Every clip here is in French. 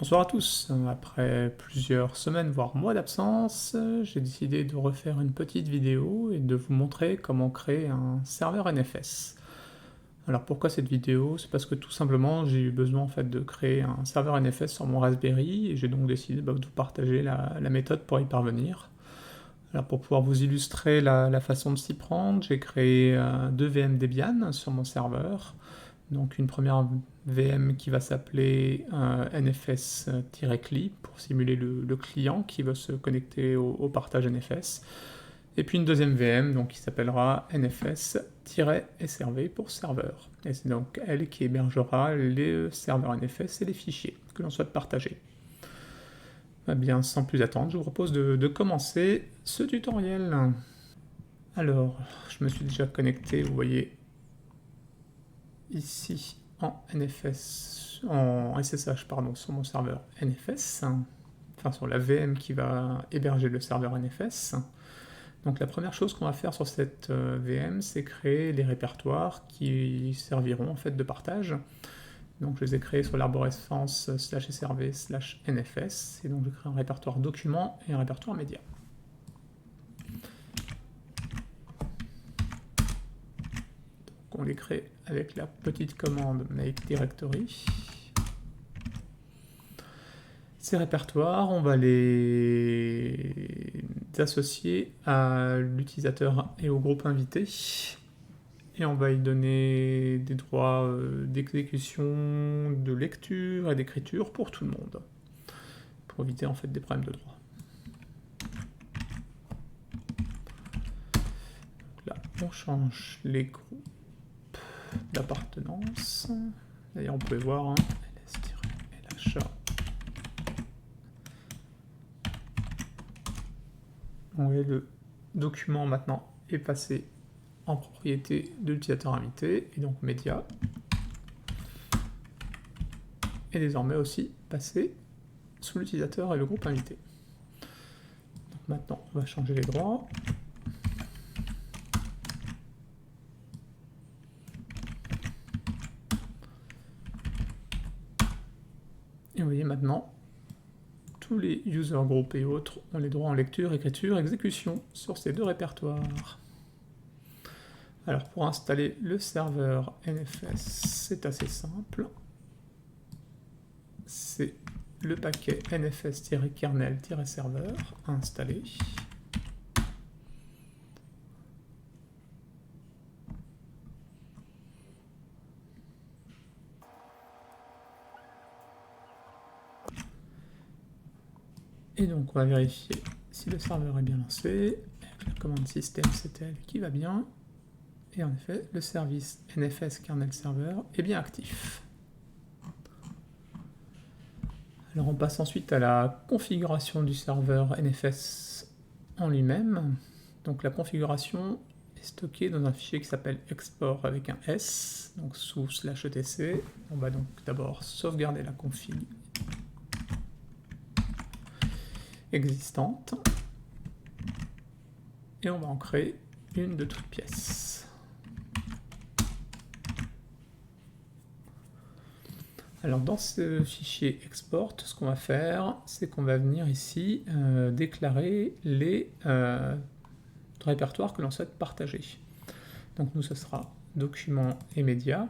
Bonsoir à tous. Après plusieurs semaines, voire mois d'absence, j'ai décidé de refaire une petite vidéo et de vous montrer comment créer un serveur NFS. Alors pourquoi cette vidéo? C'est parce que tout simplement j'ai eu besoin en fait de créer un serveur NFS sur mon Raspberry et j'ai donc décidé de vous partager la méthode pour y parvenir. Alors pour pouvoir vous illustrer la façon de s'y prendre, j'ai créé deux VM Debian sur mon serveur. Donc une première VM qui va s'appeler NFS-CLI pour simuler le client qui va se connecter au partage NFS. Et puis une deuxième VM donc, qui s'appellera NFS-SRV pour serveur. Et c'est donc elle qui hébergera les serveurs NFS et les fichiers que l'on souhaite partager. Eh bien, sans plus attendre, je vous propose de commencer ce tutoriel. Alors, je me suis déjà connecté, vous voyez, ici en NFS, en SSH pardon, sur mon serveur NFS, enfin sur la VM qui va héberger le serveur NFS. Donc la première chose qu'on va faire sur cette VM, c'est créer les répertoires qui serviront en fait de partage. Donc je les ai créés sur l'arborescence /srv/nfs, et donc je crée un répertoire document et un répertoire média. Donc on les crée avec la petite commande make directory. Ces répertoires, on va les associer à l'utilisateur et au groupe invité. Et on va y donner des droits d'exécution, de lecture et d'écriture pour tout le monde, pour éviter en fait des problèmes de droit. Donc là, on change les groupes d'appartenance. D'ailleurs, on peut voir hein, ls-lh. On voit le document maintenant est passé en propriété de l'utilisateur invité, et donc média est désormais aussi passé sous l'utilisateur et le groupe invité. Donc maintenant, on va changer les droits. Et vous voyez maintenant, tous les user groups et autres ont les droits en lecture, écriture, exécution sur ces deux répertoires. Alors pour installer le serveur NFS, c'est assez simple. C'est le paquet nfs-kernel-serveur à installer. Et donc on va vérifier si le serveur est bien lancé, avec la commande systemctl qui va bien. Et en effet, le service NFS kernel server est bien actif. Alors on passe ensuite à la configuration du serveur NFS en lui-même. Donc la configuration est stockée dans un fichier qui s'appelle export avec un S, donc sous /etc. On va donc d'abord sauvegarder la config existante. Et on va en créer une de toutes pièces. Alors dans ce fichier export, ce qu'on va faire, c'est qu'on va venir ici déclarer les répertoires que l'on souhaite partager. Donc nous, ce sera documents et médias.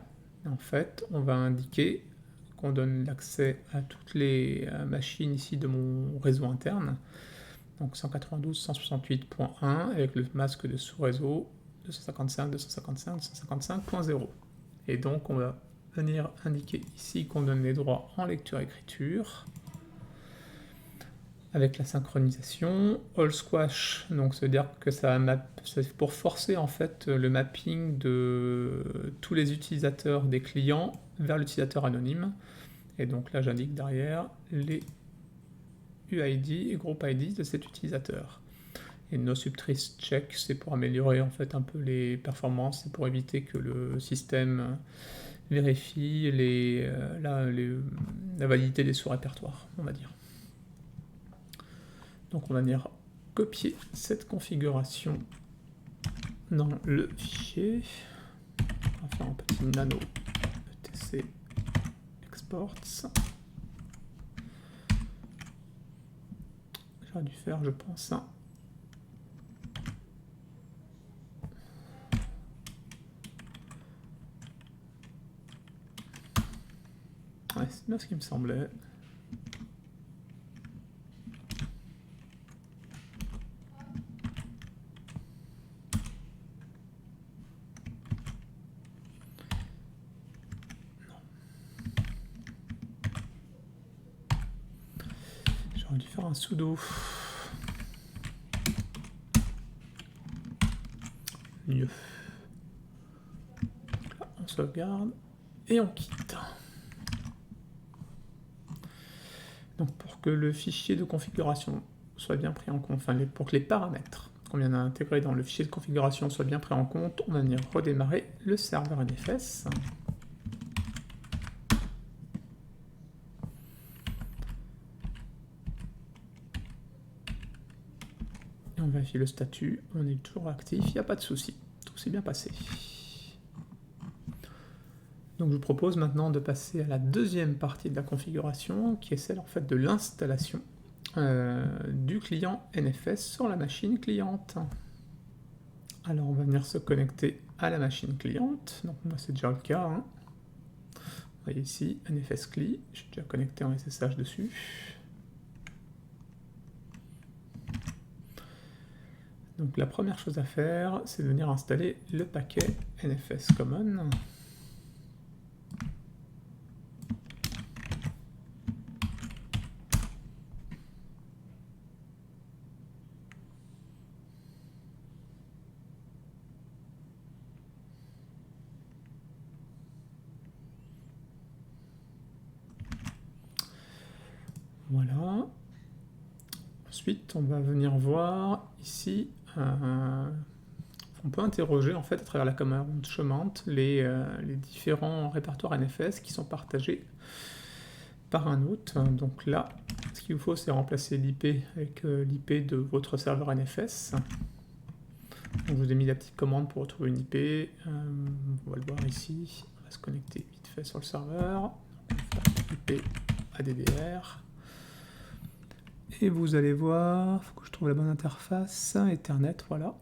En fait, on va indiquer qu'on donne l'accès à toutes les machines ici de mon réseau interne. Donc 192.168.1 avec le masque de sous-réseau 255.255.255.0. Et donc on va venir indiquer ici qu'on donne les droits en lecture-écriture avec la synchronisation. All squash, donc ça veut dire que c'est pour forcer en fait le mapping de tous les utilisateurs des clients vers l'utilisateur anonyme. Et donc là j'indique derrière les UID et group ID de cet utilisateur. Et no subtrace check, c'est pour améliorer en fait un peu les performances et pour éviter que le système vérifie la validité des sous-répertoires, on va dire. Donc on va venir copier cette configuration dans le fichier. On va faire un petit nano etc exports. J'aurais dû faire, je pense, un... Ouais, c'est bien ce qui me semblait. J'aurais dû faire un sudo. Mieux. Là, on sauvegarde et on quitte. Donc pour que le fichier de configuration soit bien pris en compte, enfin pour que les paramètres qu'on vient d'intégrer dans le fichier de configuration soient bien pris en compte, on va venir redémarrer le serveur NFS. Et on vérifie le statut, on est toujours actif, il n'y a pas de souci, tout s'est bien passé. Donc je vous propose maintenant de passer à la deuxième partie de la configuration, qui est celle en fait de l'installation du client NFS sur la machine cliente. Alors on va venir se connecter à la machine cliente, donc moi c'est déjà le cas. Hein. Vous voyez ici, NFS CLI, je suis déjà connecté en SSH dessus. Donc la première chose à faire, c'est de venir installer le paquet NFS Common. Voilà. Ensuite, on va venir voir ici, on peut interroger en fait à travers la commande command les différents répertoires NFS qui sont partagés par un hôte. Donc là, ce qu'il vous faut, c'est remplacer l'IP avec l'IP de votre serveur NFS. Donc je vous ai mis la petite commande pour retrouver une IP. On va le voir ici. On va se connecter vite fait sur le serveur. IP ADDR. Et vous allez voir, il faut que je trouve la bonne interface, Ethernet, voilà.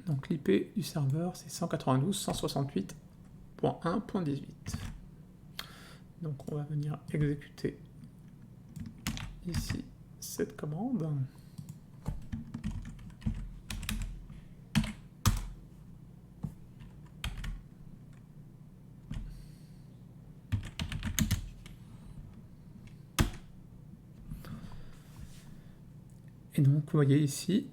Donc l'IP du serveur, c'est 192.168.1.18. Donc on va venir exécuter ici cette commande. Et donc vous voyez ici,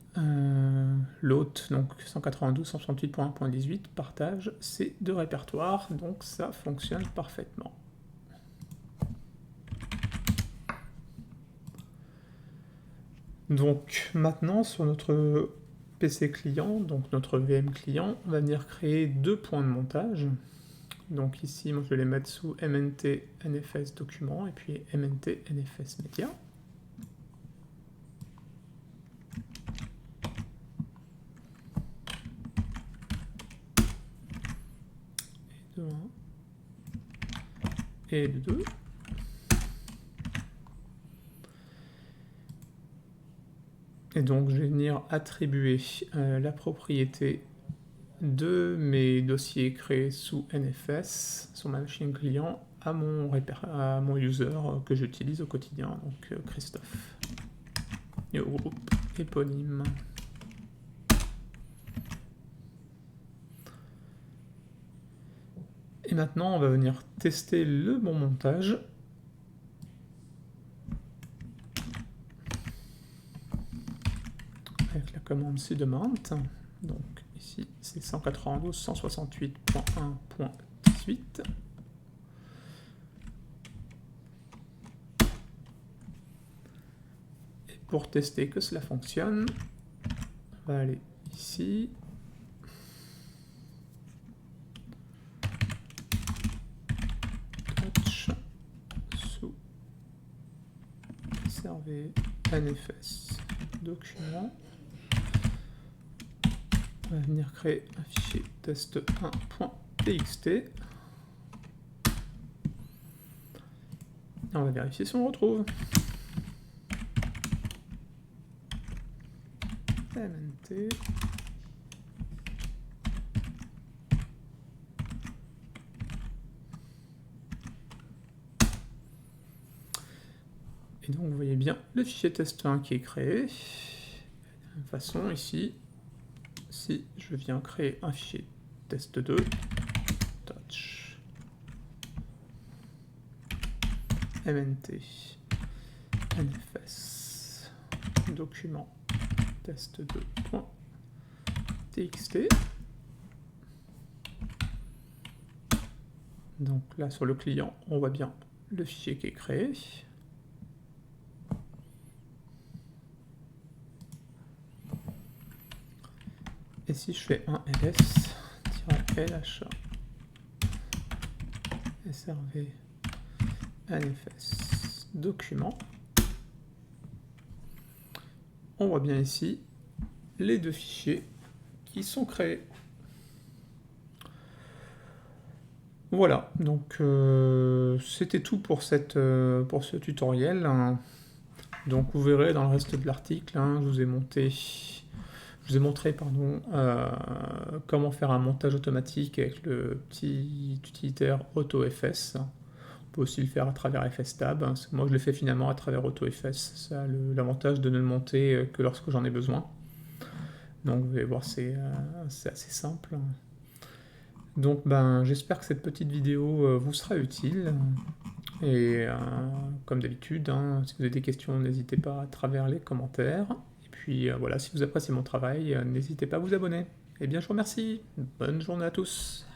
l'hôte, donc 192.168.1.18, partage ces deux répertoires, donc ça fonctionne parfaitement. Donc maintenant sur notre PC client, donc notre VM client, on va venir créer deux points de montage. Donc ici, moi je vais les mettre sous MNT NFS document et puis MNT NFS média. Et de 1 et de 2. Et donc je vais venir attribuer la propriété de mes dossiers créés sous NFS, sur ma machine client, à mon user que j'utilise au quotidien, donc Christophe. Et au groupe éponyme. Et maintenant, on va venir tester le bon montage. Avec la commande sudo-mount. Donc ici, c'est 192.168.1.18. Et pour tester que cela fonctionne, on va aller ici. Sous servez NFS document. On va venir créer un fichier test1.txt. Et on va vérifier si on le retrouve. MNT. Et donc vous voyez bien le fichier test1 qui est créé. De la même façon ici, si je viens créer un fichier test2, touch, mnt, nfs, document test2.txt. Donc là sur le client, on voit bien le fichier qui est créé. Et si je fais un ls-lh srv nfs document, on voit bien ici les deux fichiers qui sont créés. Voilà, donc c'était tout pour ce tutoriel. Donc vous verrez dans le reste de l'article, je vous ai montré comment faire un montage automatique avec le petit utilitaire AutoFS. On peut aussi le faire à travers FSTab. Moi je le fais finalement à travers AutoFS. Ça a l'avantage de ne le monter que lorsque j'en ai besoin. Donc vous allez voir, c'est assez simple. Donc j'espère que cette petite vidéo vous sera utile. Et comme d'habitude, si vous avez des questions, n'hésitez pas à travers les commentaires. Et puis voilà, si vous appréciez mon travail, n'hésitez pas à vous abonner. Et bien je vous remercie. Bonne journée à tous.